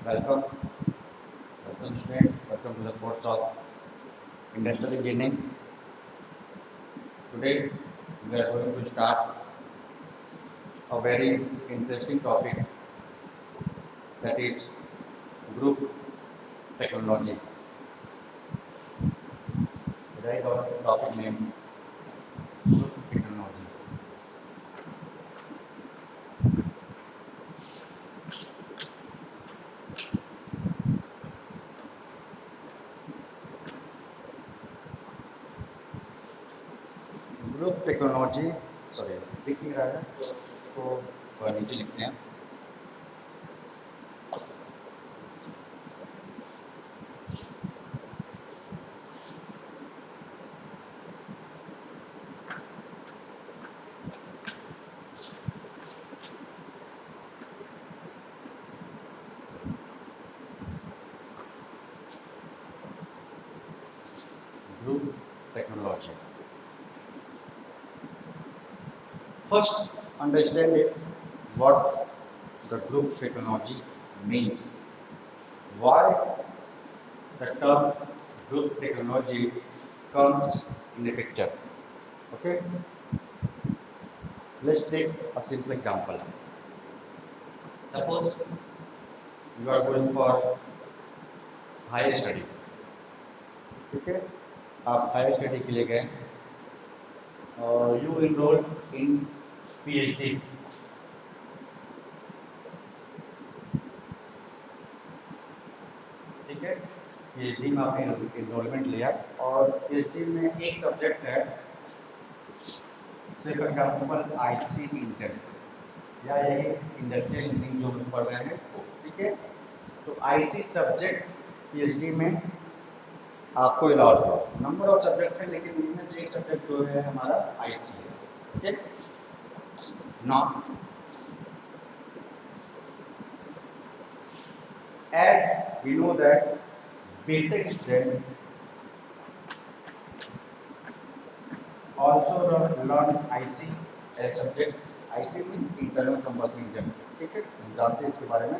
Welcome, welcome student, welcome to the course of Industrial Engineering. Today we are going to start a very interesting topic, that is group technology. Today our topic name group technology. Group technology, sorry दिख नहीं रहा है तो थोड़ा नीचे लिखते हैं. Group technology. First, understand it, what the group technology means. Why the term group technology comes in the picture. Okay? Let's take a simple example. Suppose you are going for higher study. ठीक है, आप higher study के लिए गए और you enrol in PhD. ठीक है, PhD में आपने इनरोलमेंट लिया और पीएचडी में एक सब्जेक्ट है, फॉर एग्जाम्पल आईसी इंजन या ये इंडस्ट्रियल इंजीनियरिंग जो हम पढ़ रहे हैं वो. ठीक है, तो आईसी सब्जेक्ट पीएचडी में आपको अलाउड हो. नंबर ऑफ सब्जेक्ट है लेकिन उनमें से एक सब्जेक्ट जो है हमारा आईसी है. ठीक है, now as we know that BTech student also learn IC as subject. IC means internal combustion engine. ठीक है, हम जानते हैं इसके बारे में.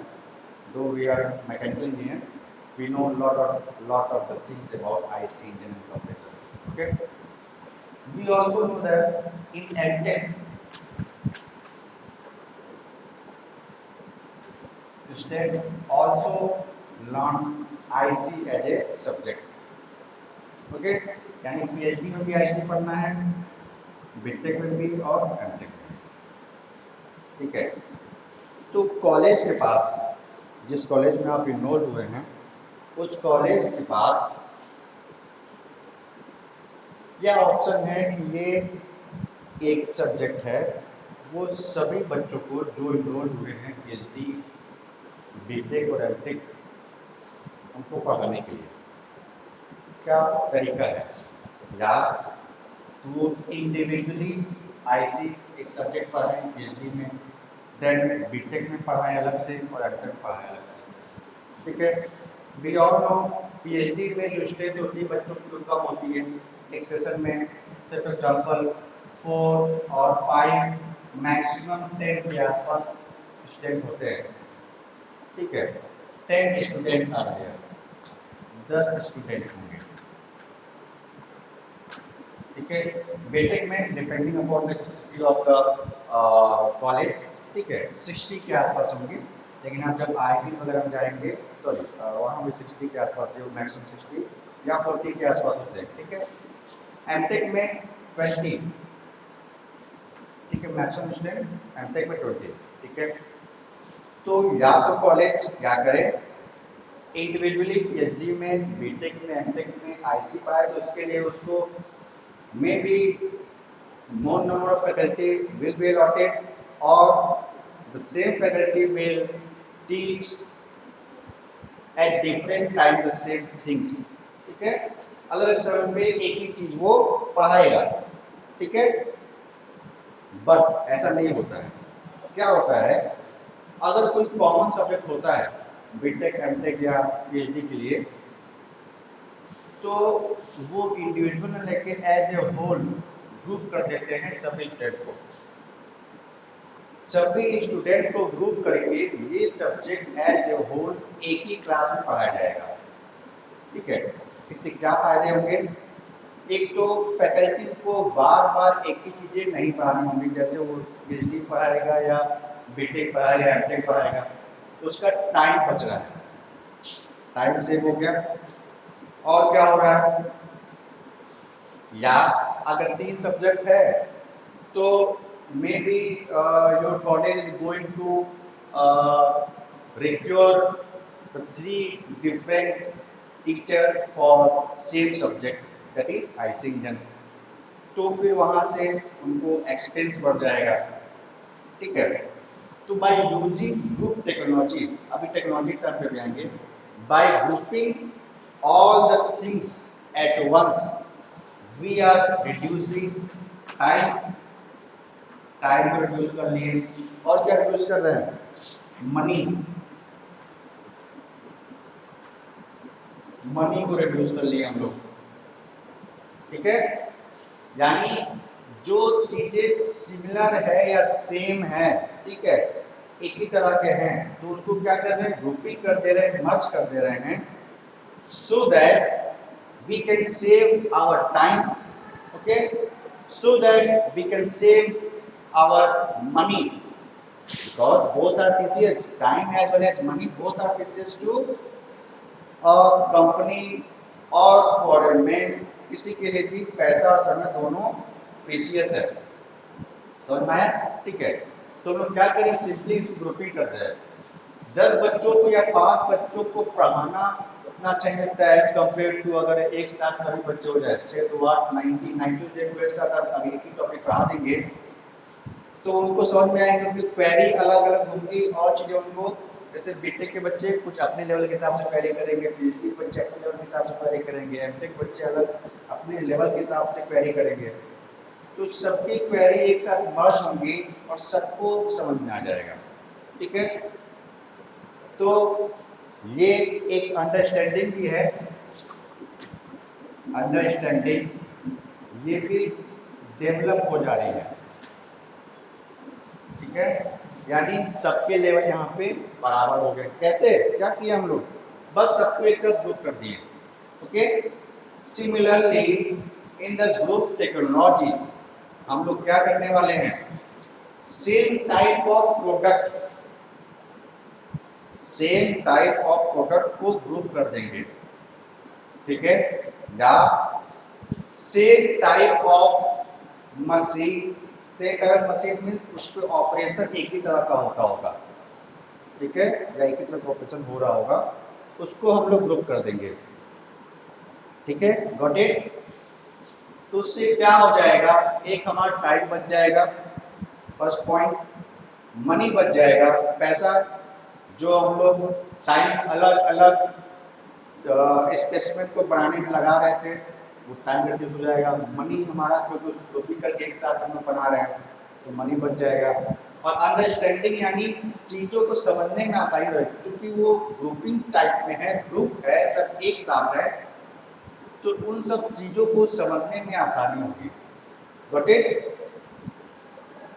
Though we are mechanical engineer, we know lot of the things about IC engine and compressor. Okay, we also know that in EdTech student also learn IC as a subject. Okay, यानी PhD में भी IC पढ़ना है, BTech में भी और MTech में. ठीक है, तो कॉलेज के पास, जिस कॉलेज में आप इनरोल हुए हैं उस कॉलेज के पास क्या ऑप्शन है कि ये एक सब्जेक्ट है, वो सभी बच्चों को जो इनरोल हुए हैं पीएचडी, बीटेक और एमटेक, उनको पढ़ाने के लिए क्या तरीका है. या तो इंडिविजुअली आईसी एक सब्जेक्ट पढ़ाएं पीएचडी में, देन बीटेक में पढ़ाएं अलग से और एमटेक में पढ़ाएं अलग से. ठीक है, वी ऑल नो पीएचडी में जो स्टेट होती है बच्चों की कम होती है. एक सेशन में से फॉर एग्जांपल 4 और 5 मैक्सिमम 10 के आसपास स्टूडेंट होते हैं. ठीक है, 10 स्टूडेंट आ रहे हैं, 10 स्टूडेंट होंगे. ठीक है, बीटेक में depending upon the city of the college, ठीक है, 60 के आसपास होंगे. लेकिन आप जब आईटी वगैरह में जाएंगे, सॉरी वहाँ भी 60 के आसपास है, मैक्सिमम 60 या 40 के आसपास होते हैं. ठीक है, एमटेक में 20. ठीक है, मैक्सिमम स्टूडेंट एमटेक में 20. ठीक है, तो या तो कॉलेज क्या करे, इंडिविजुअली पीएचडी में, बीटेक में, एमटेक में आईसी पाए तो उसके लिए उसको maybe more number of faculty will be allotted or the same faculty will teach at different time the same things. ठीक है, अलग अलग समय पे एक ही चीज वो पढ़ाएगा. ठीक है, बट ऐसा नहीं होता है. क्या होता है, अगर कोई कॉमन सब्जेक्ट होता है बीटेक एमटेक या पीएचडी के लिए, तो वो इंडिविजुअल लेके एज ए होल ग्रुप कर देते हैं सभी स्टेट को. सभी स्टूडेंट को ग्रुप करके ये सब्जेक्ट एज ए होल एक ही क्लास में पढ़ाया जाएगा। ठीक है, इससे क्या फायदे होंगे? एक तो फैकल्टी को बार बार एक ही चीजें नहीं पढ़ानी होंगी, जैसे वो पीएचडी पढ़ाएगा या बीटेक पढ़ाएगा या एमटेक पढ़ाएगा, तो उसका टाइम बच रहा है, टाइम सेव हो गया। और क्या हो रहा है, या अगर 3 सब्जेक्ट है तो may be your college is going to require 3 different teacher for same subject, that is icing. तो फिर वहां से उनको एक्सपेंस बढ़ जाएगा। ठीक है, तो बाय यूजिंग ग्रुप टेक्नोलॉजी, अभी टेक्नोलॉजी टर्म पे भी आएंगे, by grouping all the things at once we are reducing time, time को रिड्यूस कर लिए, और क्या रिड्यूस कर रहे हैं? मनी, मनी को रिड्यूस कर लिए हम लोग। ठीक है, यानी जो चीजें सिमिलर है या सेम है, ठीक है, एक ही तरह के हैं, तो उनको क्या कर रहे हैं? ग्रुपिंग कर दे रहे हैं, मर्ज कर दे रहे हैं, so that we can save our time, okay, so that we can save our money, because both are precious, time as well as money both are precious to a company और for a man, किसी के लिए भी पैसा और समय दोनों precious है। समझ में आया? ठीक है, तो हम लोग क्या करें? सिंपली इसको ग्रुपिंग कर रहे हैं। 10 बच्चों को या 5 बच्चों को पढ़ाना उतना अच्छा नहीं लगता है एज कम्पेयर टू अगर एक साथ सभी बच्चे हो जाए, 6 2 8 90 को एक साथ अगर एक ही टॉपिक पढ़ा देंगे तो उनको समझ में आएंगे, उनकी क्वेरी अलग अलग होंगी और चीज़ें उनको, जैसे बीटेक के बच्चे कुछ अपने लेवल के हिसाब से क्वेरी करेंगे, पीएचडी के बच्चे अपने लेवल के हिसाब से क्वेरी करेंगे, एमटेक बच्चे अलग अपने लेवल के हिसाब से क्वेरी करेंगे, तो सबकी क्वेरी एक साथ मर्ज होंगी और सबको समझ में आ जाएगा। ठीक है, तो ये एक अंडरस्टैंडिंग भी है, अंडरस्टैंडिंग ये भी डेवलप हो जा रही है। ठीक है, यानी सबके लेवल यहाँ पे बराबर हो गए। कैसे? क्या किया हम लोग? बस सबको एक साथ ग्रुप कर दिए। Okay, similarly in the group technology हम लोग क्या करने वाले हैं? Same type of product, same type of product को ग्रुप कर देंगे। ठीक है, या same type of machine, same type machine means उस पर ऑपरेशन एक ही तरह का होता होगा। ठीक है, या एक ही तरह का ऑपरेशन हो रहा होगा, उसको हम लोग ग्रुप कर देंगे। ठीक है, गॉट इट? तो उससे क्या हो जाएगा? एक हमारा टाइम बच जाएगा, फर्स्ट पॉइंट, मनी बच जाएगा, पैसा जो हम लोग टाइम अलग अलग स्पेसिमेंट को बनाने में लगा रहे थे वो टाइम रिड्यूस हो जाएगा। मनी हमारा क्योंकि उसको ग्रुपिंग करके एक साथ हम लोग बना रहे हैं तो मनी बच जाएगा। और अंडरस्टैंडिंग यानी चीज़ों को समझने में आसानी रहेगी, क्योंकि वो ग्रुपिंग टाइप में है, ग्रुप है, सब एक साथ है, तो उन सब चीज़ों को समझने में आसानी होगी। Got it?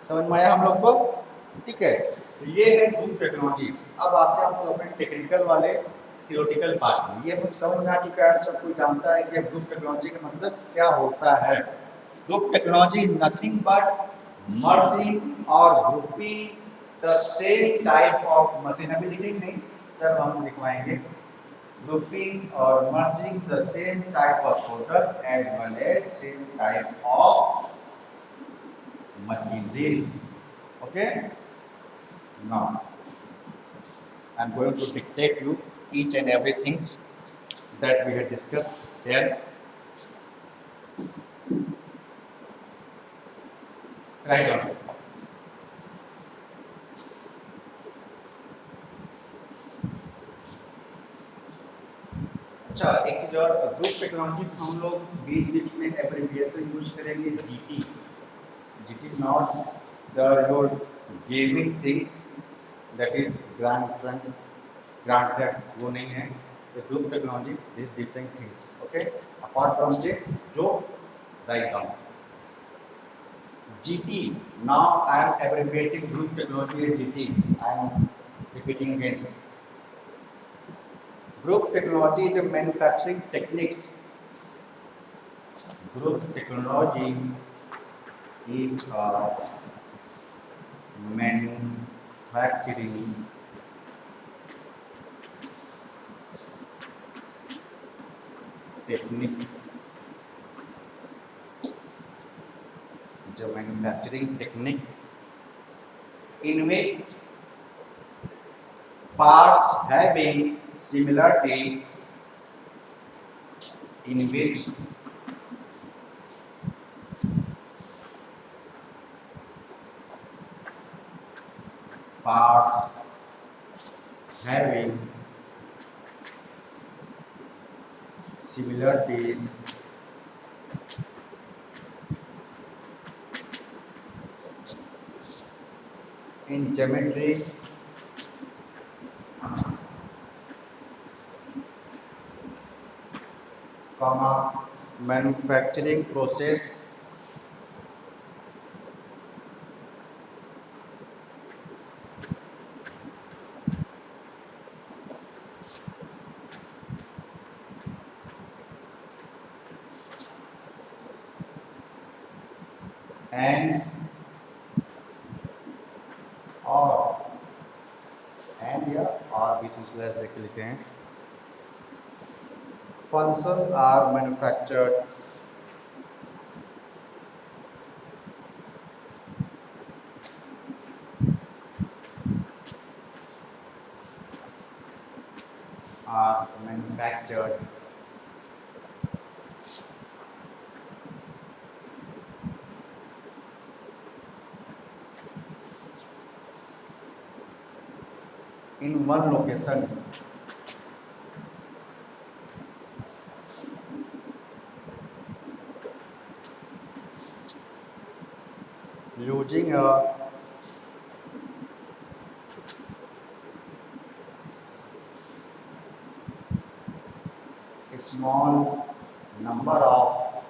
समझ में आया हम लोग को? ठीक है, तो ये है ग्रुप टेक्नोलॉजी। अब आते हैं हम लोग अपने टेक्निकल वाले थियोरेटिकल पार्ट में। ये हम समझ में आ चुका है, सब कोई जानता है कि ग्रुप टेक्नोलॉजी का मतलब क्या होता है। Group technology nothing but merging और grouping the same type of machine. अभी लिखेंगे नहीं, सब हम लिखवाएंगे। ग्रुपिंग और merging the same type of product as well as same type of machineries. Okay, now I'm going to dictate you each and every things that we had discussed here. Write down. अच्छा, एक चीज और, group technology हम लोग बीच बीच में abbreviation use करेंगे, GT. It is not the your gaming things, that is grand front, grand theft, वो नहीं है। The group technology is different things. Okay, apart from जो write down GT. Now I am abbreviating group technology as GT. I am repeating again. Group technology is a manufacturing techniques. Group technology is a manufacturing technique. The manufacturing technique in which parts having similarity, in which parts having similarities in geometry, comma, manufacturing process, and or and या और बीच में slash देख लिखे हैं. Functions are manufactured are manufactured in one location using a small number of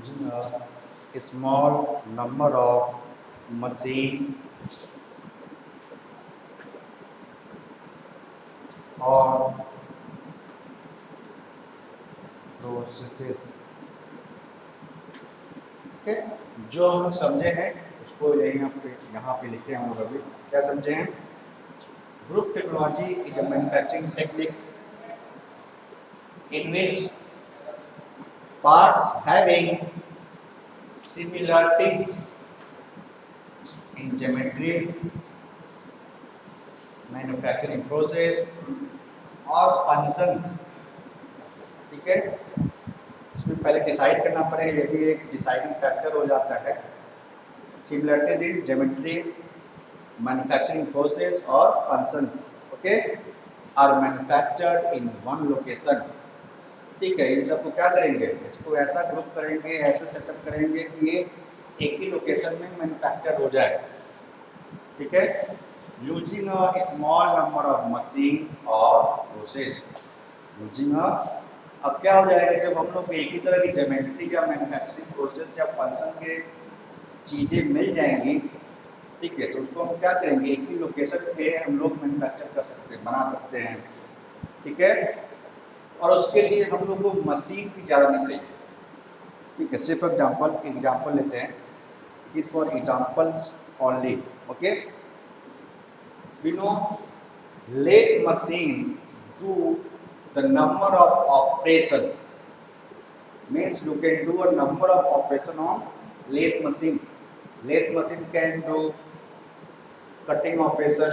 using a small number of machine or processes. Okay, जो हम लोग समझे हैं उसको यहाँ पे लिखे हम लोग अभी क्या समझे हैं. Group technology is a manufacturing techniques in which parts having similarities in geometry, manufacturing process और functions. ठीक है, इसमें पहले डिसाइड करना पड़ेगा, ये भी एक डिसाइडिंग फैक्टर हो जाता है. Similarities in geometry, manufacturing process और functions, okay, are manufactured in one location. ठीक है, इन सबको क्या करेंगे, इसको ऐसा ग्रुप करेंगे, ऐसे सेटअप करेंगे कि ये एक ही लोकेशन में मैन्युफैक्चर हो जाए. ठीक है, using a small number of machine और प्रोसेस. यूजिंग अब क्या हो जाएगा, जब हम लोग एक ही तरह की ज्योमेट्री या मैन्युफैक्चरिंग प्रोसेस या फंक्शन के चीज़ें मिल जाएंगी, ठीक है, तो उसको हम क्या करेंगे, एक ही लोकेशन पे हम लोग मैन्युफैक्चर कर सकते हैं, बना सकते हैं. ठीक है, और उसके लिए हम लोग को मशीन की ज़्यादा नहीं चाहिए. ठीक है, सिर्फ एग्जाम्पल लेते हैं, it for examples only. Okay, we know lathe machine do the number of operation, means you can do a number of operation on lathe machine. Lathe machine can do cutting operation,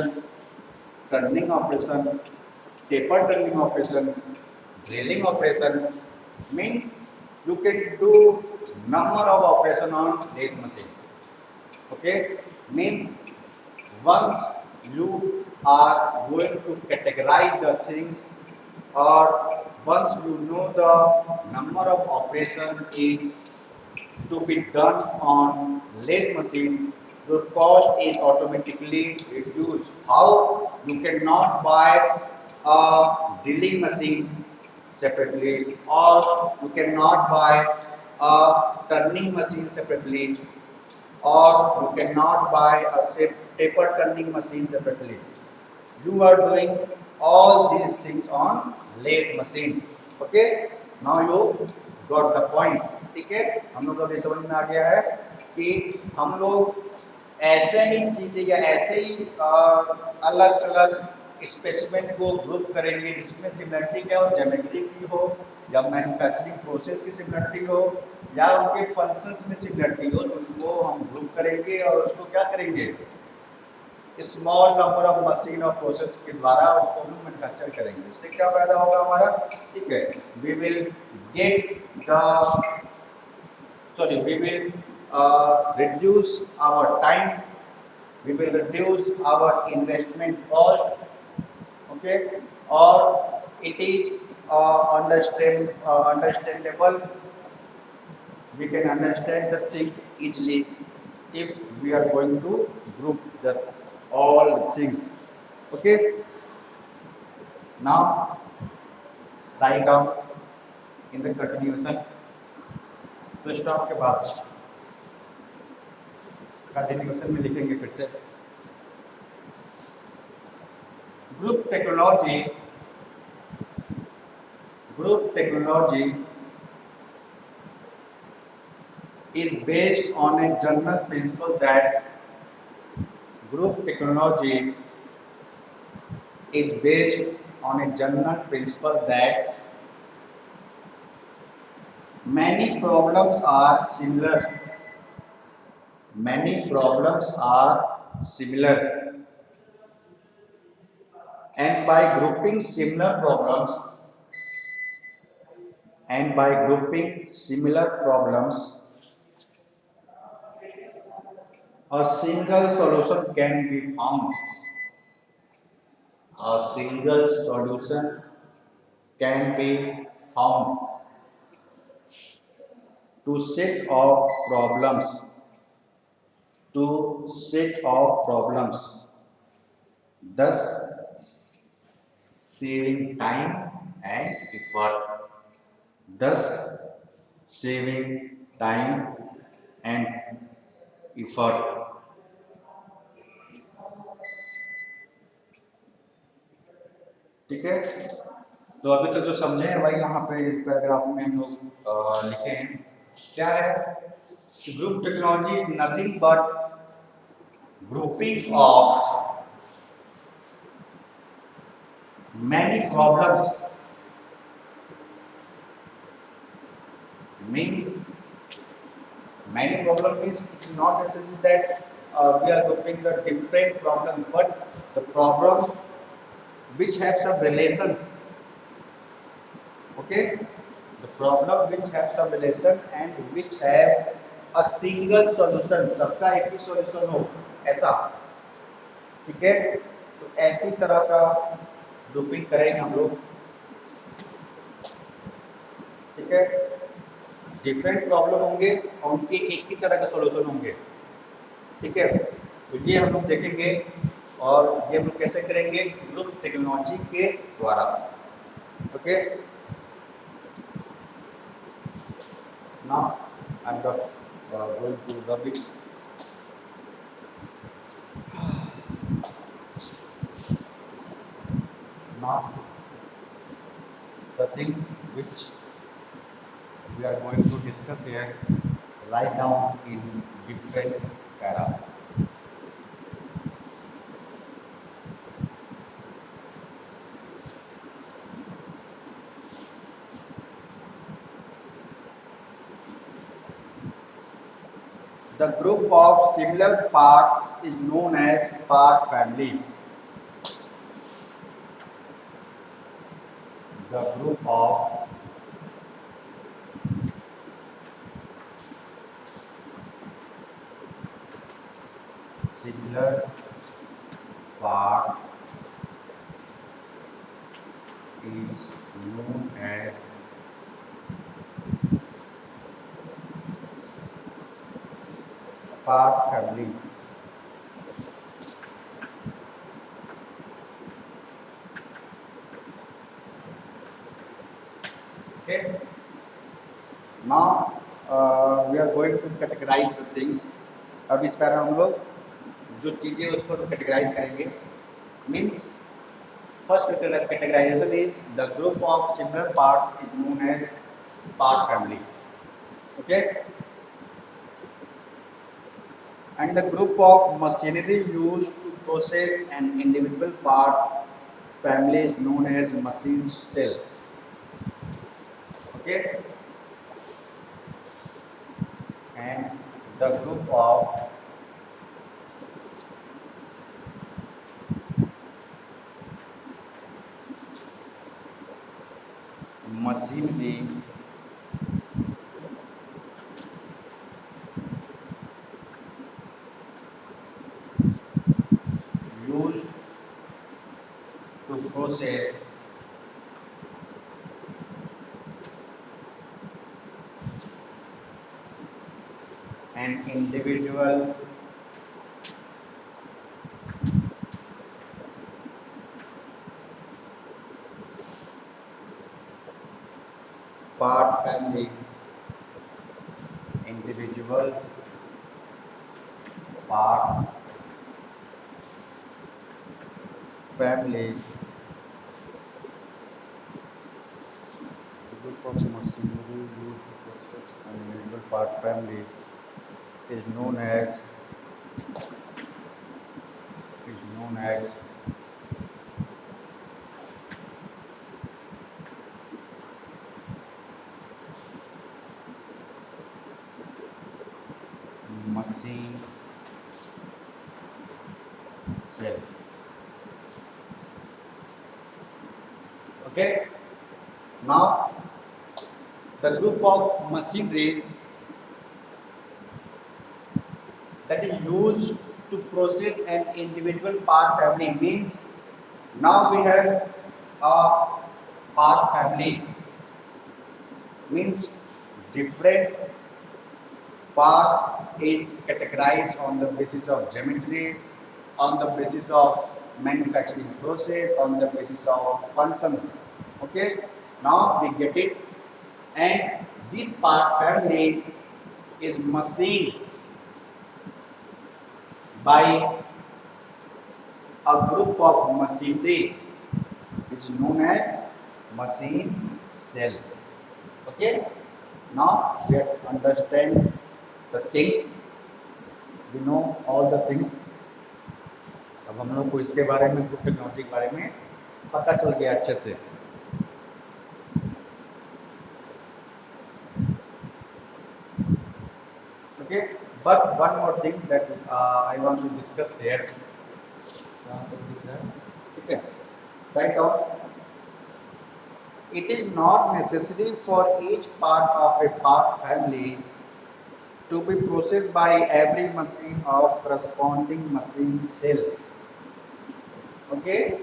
turning operation, taper turning operation, drilling operation, means you can do number of operation on lathe machine. Okay, means once you are going to categorize the things, or once you know the number of operation is to be done on lathe machine, your cost is automatically reduced. How? You cannot buy a drilling machine separately, or you cannot buy a turning machine separately, or you cannot buy a paper turning machine separately. You are doing all these things on lathe machine. Okay, now you got the point. ठीक है, हम लोग को भी समझ में आ गया है कि हम लोग ऐसे ही चीजें या ऐसे ही अलग अलग स्पेसिमेन को ग्रुप करेंगे जिसमें सिमिलरिटी क्या हो, ज्योमेट्री की हो, या मैन्युफैक्चरिंग प्रोसेस की सिमिलरिटी हो, या उनके फंक्शंस में सिमिलरिटी हो, तो उनको हम ग्रुप करेंगे और उसको क्या करेंगे, स्मॉल नंबर ऑफ मशीन और प्रोसेस के द्वारा उसको हम मैन्युफैक्चर करेंगे। उससे क्या फायदा होगा हमारा, ठीक है, we will get the sorry we will reduce our time, we will reduce our investment cost. Okay, or it is understandable, we can understand the things easily if we are going to group the all things. Okay, now write down in the continuation, तो stop के बाद continuation में लिखेंगे फिर से। Group technology, group technology is based on a general principle that group technology is based on a general principle that many problems are similar, many problems are similar, and by grouping similar problems, and by grouping similar problems, a single solution can be found. A single solution can be found to set of problems, to set of problems, thus saving time and effort, thus saving time and effort. ठीक है, तो अभी तक जो समझे हैं वही यहाँ पे इस पैराग्राफ में हम लोग लिखे हैं। क्या है, group technology nothing but grouping of many problems, means many problem means it's not necessary that we are grouping the different problem, but the problems which have some relations. Okay, the problem which have some relation and which have a single solution, सबका एक ही solution हो ऐसा। ठीक है, तो ऐसी तरह का ग्रुपिंग करेंगे हम लोग। ठीक है, डिफरेंट प्रॉब्लम होंगे और उनके एक ही तरह का सॉल्यूशन होंगे। ठीक है, तो ये हम लोग देखेंगे और ये हम लोग कैसे करेंगे, ग्रुप टेक्नोलॉजी के द्वारा। Okay, now I am going to rub it. Now the things which we are going to discuss here, write down in different para. The group of similar parts is known as part family. The group of similar part is known as part family. Categorise the things. अब इस para हम लोग जो चीज़ें उसको categorise करेंगे। Means first categorization is the group of similar parts is known as part family. Okay, and the group of machinery used to process an individual part family is known as machine cell. Okay, and the group of machinery used to process an individual part family, individual part family, the group of machinery used to process an individual part family is known as machine cell. Okay, now the group of machinery that is used to process an individual part family means now we have a part family, means different part is categorized on the basis of geometry, on the basis of manufacturing process, on the basis of functions. Okay, now we get it, and this part family is machined by a group of machinery which is known as machine cell. Okay, now we have to understand the things, we know all the things. अब हम लोग को इसके बारे में, group technology के बारे में पता चल गया अच्छे से। Okay, but one more thing that I want to discuss here. Okay, write down. It is not necessary for each part of a part family to be processed by every machine of corresponding machine cell. Okay,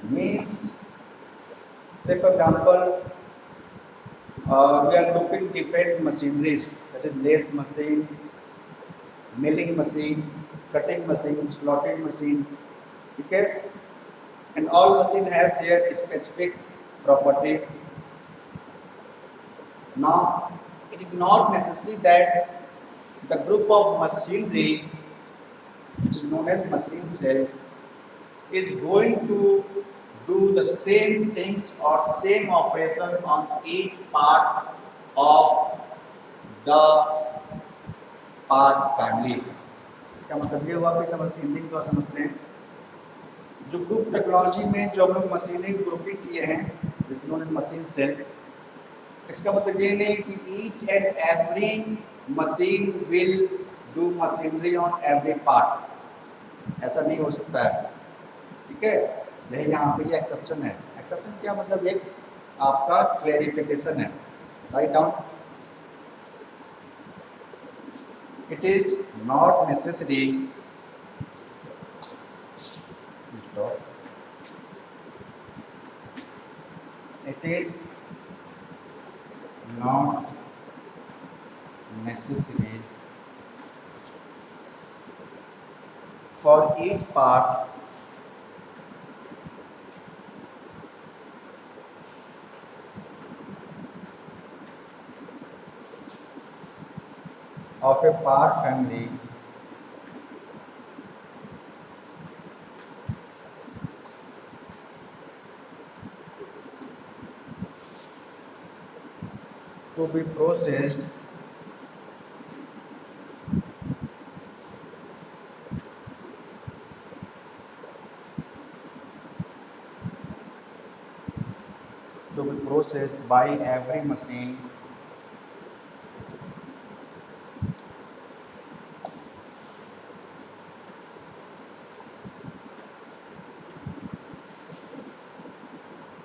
means, say for example, we are grouping different machineries, that is lathe machine, milling machine, cutting machine, slotting machine. Okay, and all machine have their specific property. Now, it is not necessary that the group of machinery, which is known as machine cell, is going to do the same things or same operation on each part of the part family. इसका मतलब ये हुआ कि समझ हिंदी में तो समझते हैं, जो ग्रुप टेक्नोलॉजी में जो हम लोग मशीनें ग्रुपिंग किए हैं जिसमें मशीन सेल, इसका मतलब ये नहीं कि each and every machine will do machinery on every part, ऐसा नहीं हो सकता है। ठीक है, यही यहाँ पे ये एक्सेप्शन है। एक्सेप्शन क्या मतलब, एक आपका क्लैरिफिकेशन है। Write down, it is not necessary, it is not necessary for each part of a part family to be processed by every machine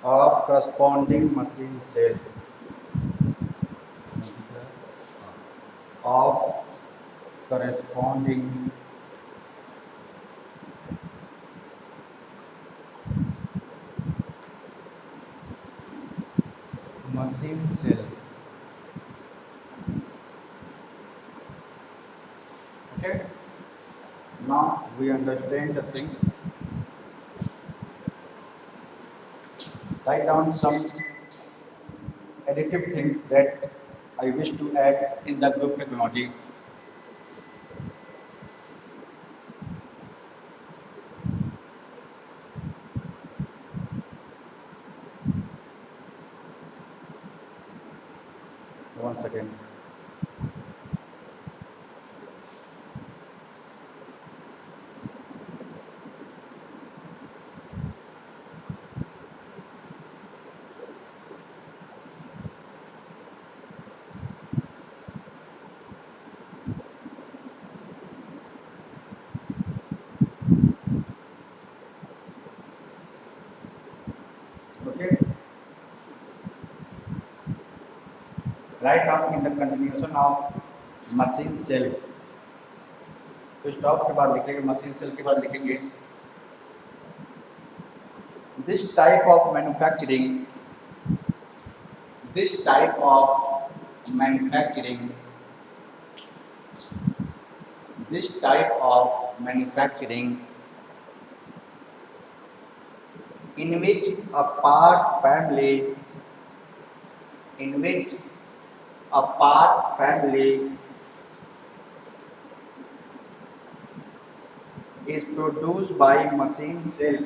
of corresponding machine cell of corresponding machine cell. Okay, now we understand the things. Write down some additive things that I wish to add in the group technology. Once again. Okay, write down in the continuation of machine cell. तो stop के बाद लिखेंगे, machine cell के बाद लिखेंगे this type of manufacturing, this type of manufacturing, this type of manufacturing in which a part family, in which a part family is produced by machine cell.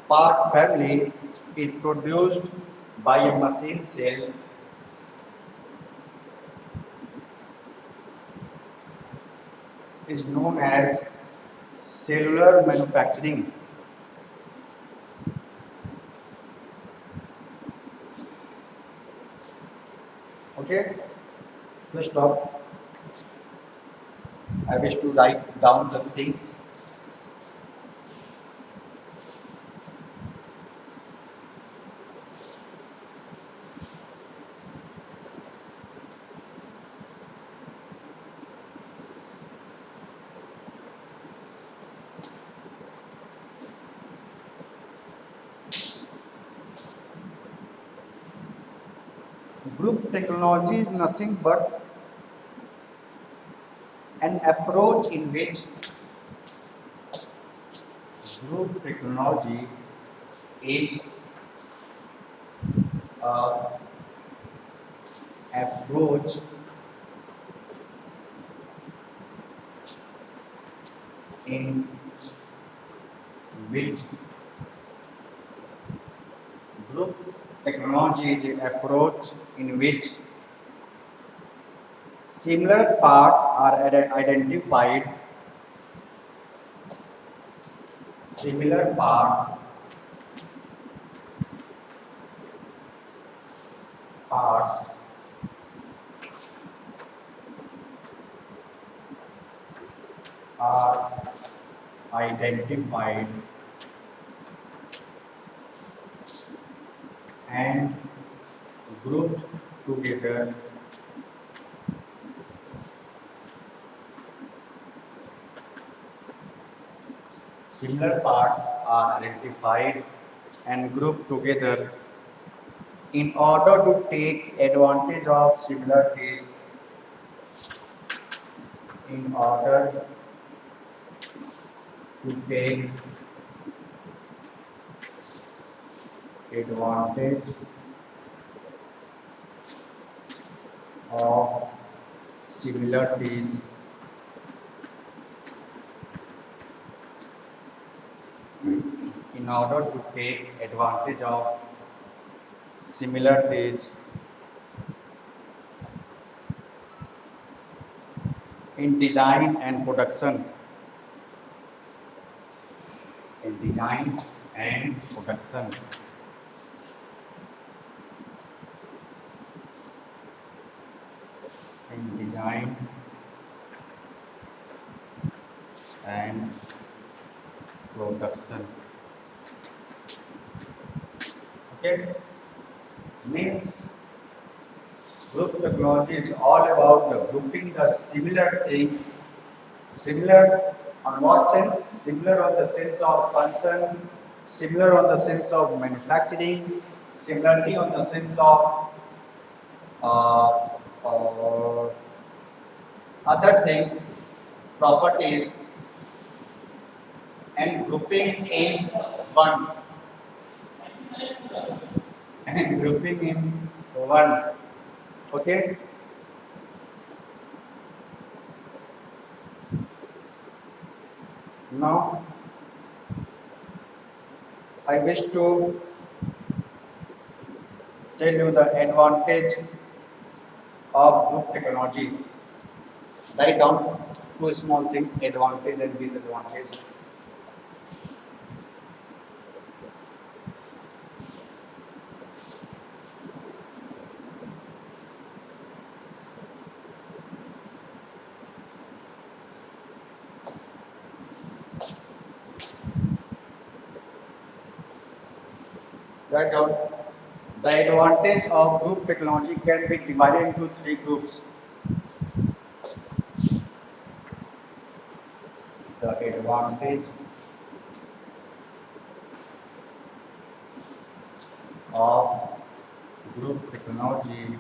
Part family is produced by a machine cell is known as cellular manufacturing. Okay, let's stop. I wish to write down the things. Group technology is nothing but an approach in which group technology is a approach in which group technology is an approach in which similar parts are identified, similar parts are identified and grouped together similar parts are identified and grouped together in order to take advantage of similarities, in order to take advantage of similarities in order to take advantage of similarities in design and production. In design and production. In design and production. Okay, means group technology is all about the grouping the similar things. Similar on what sense? Similar on the sense of function, similar on the sense of manufacturing, similarity on the sense of uh, uh, other things, properties, and grouping in one. And grouping in one. Okay. Now I wish to tell you the advantage of group technology. Write down two small things: advantage and disadvantage. Write down. The advantage of group technology can be divided into three groups. The advantage of group technology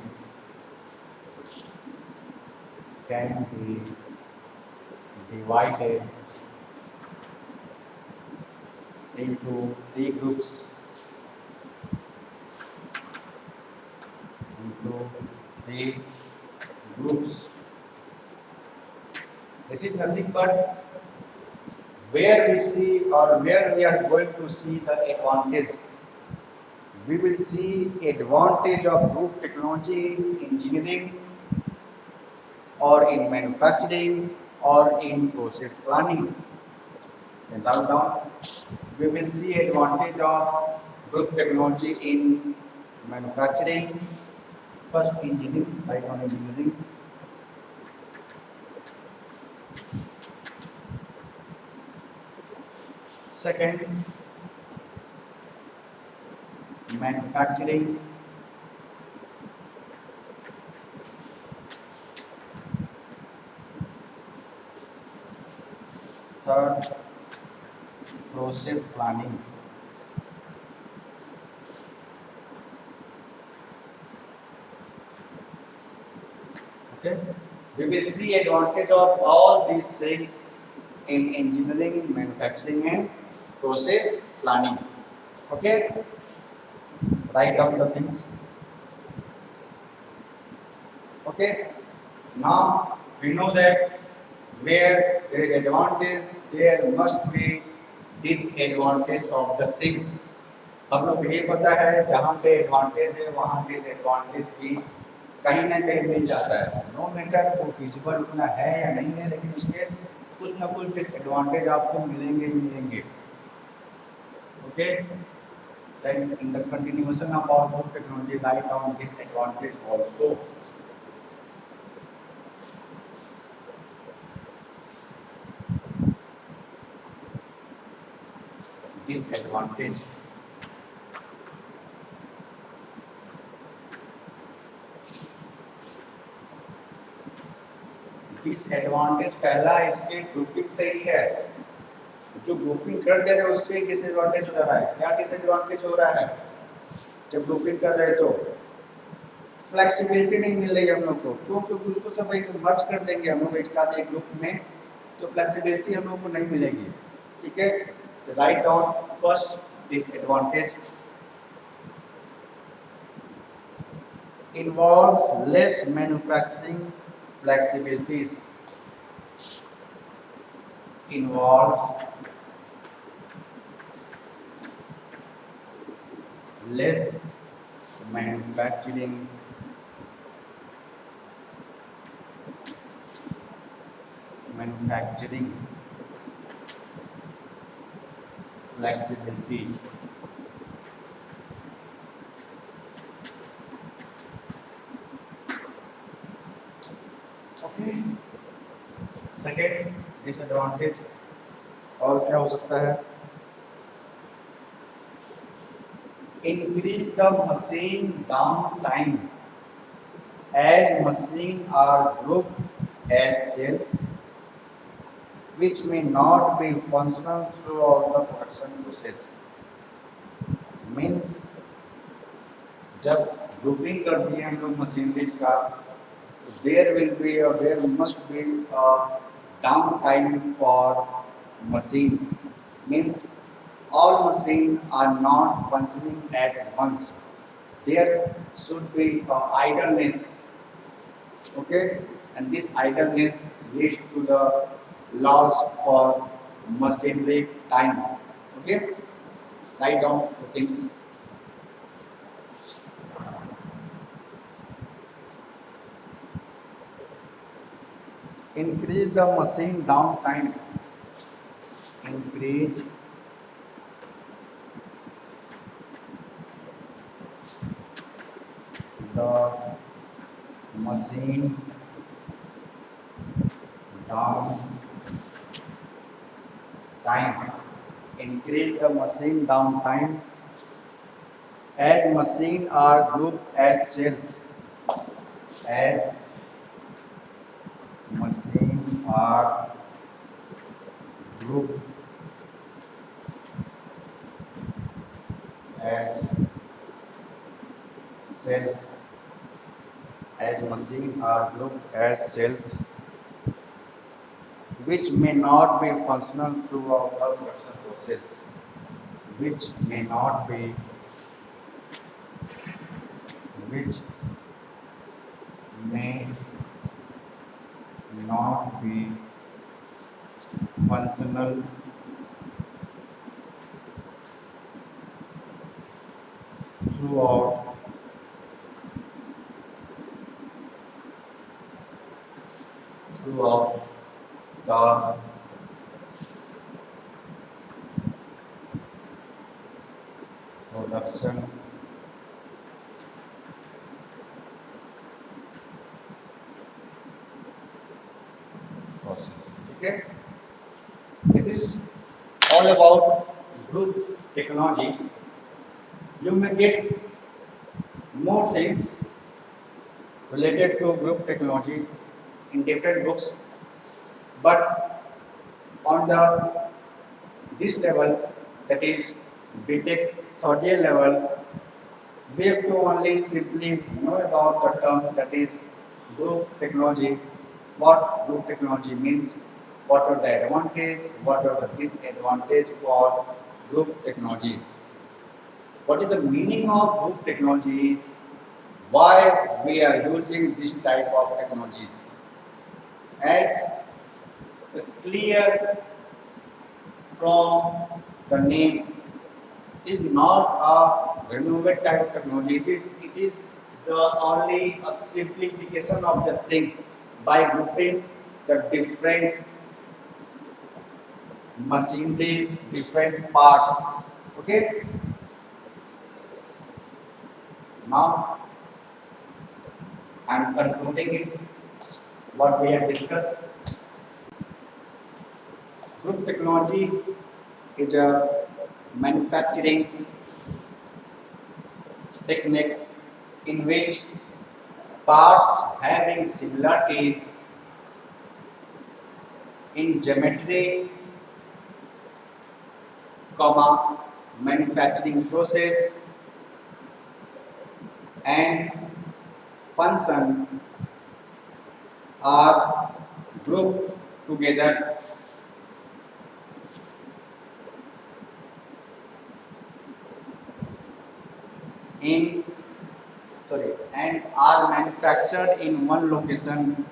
can be divided into three groups. Into three groups. This is nothing but where we see or where we are going to see the advantage. We will see advantage of group technology in engineering or in manufacturing or in process planning. And down, we will see advantage of group technology in manufacturing. First engineering, right on engineering. Second, manufacturing. Third, process planning. Okay, we will see advantage of all these things in engineering, manufacturing, and process planning. Okay, write down the things. Okay, now we know that where there is advantage, there must be disadvantage of the things. हम लोग ये पता है जहाँ पे advantage है वहाँ disadvantage भी कहीं ना कहीं मिल जाता है. नो मैटर वो फिजिबल उतना है या नहीं है, लेकिन उसके कुछ ना कुछ डिसएडवांटेज आपको मिलेंगे ही मिलेंगे. Okay, then in the continuation of our group technology, write down disadvantage also. Disadvantage. Disadvantage पहला इसके ग्रुपिंग से ही है. जो ग्रुपिंग कर दे रहे उससे डिसएडवांटेज हो रहा है. क्या डिसएडवांटेज हो रहा है जब ग्रुपिंग कर रहे तो फ्लेक्सिबिलिटी नहीं मिल रही हम लोग को. क्योंकि उसको सब एक मर्ज कर देंगे हम लोग एक साथ एक ग्रुप में, तो फ्लेक्सिबिलिटी हम लोग को नहीं मिलेगी. ठीक है, write down first disadvantage. involves less manufacturing flexibilities, involves less manufacturing manufacturing flexibility. Okay. Second disadvantage और क्या हो सकता है? Increase the machine down time as machine are grouped as cells which may not be functional throughout the production process. Means जब grouping कर दिए हम लोग मशीनरीज का, देयर विल बी और there must be down time for machines. Means all machines are not functioning at once. There should be idleness. Okay, and this idleness leads to the loss for machinery time. Okay, write down the things. Increase the machine downtime. Increase the machine downtime. Increase the machine downtime as machine are grouped as cells. As machine are grouped as cells. As machine are grouped as cells which may not be functional throughout the production process. Which may not be which may not be functional throughout the production process. Okay, this is all about group technology. You may get more things related to group technology in different books, but on the this level, that is BTech third year level, we have to only simply know about the term that is group technology, what group technology means, what are the advantages, what are the disadvantages for group technology, what is the meaning of group technologies, why we are using this type of technology. As clear from the name, is not a renewable type of technology. It is the only a simplification of the things by grouping the different machineries, different parts. Okay. Now I am concluding it. What we have discussed. Group technology is a manufacturing techniques in which parts having similarities in geometry, manufacturing process and function are grouped together in and are manufactured in one location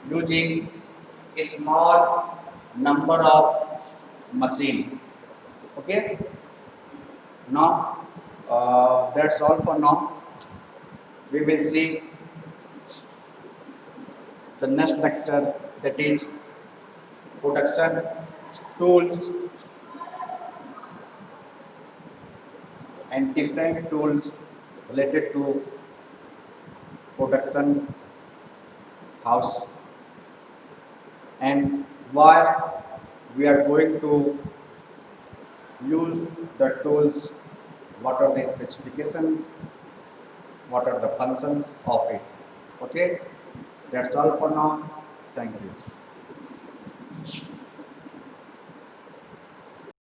using a small number of machine. Okay, now that's all for now. We will see the next lecture, that is production tools and different tools related to production house, and why we are going to use the tools, what are the specifications, what are the functions of it. Okay, that's all for now. Thank you.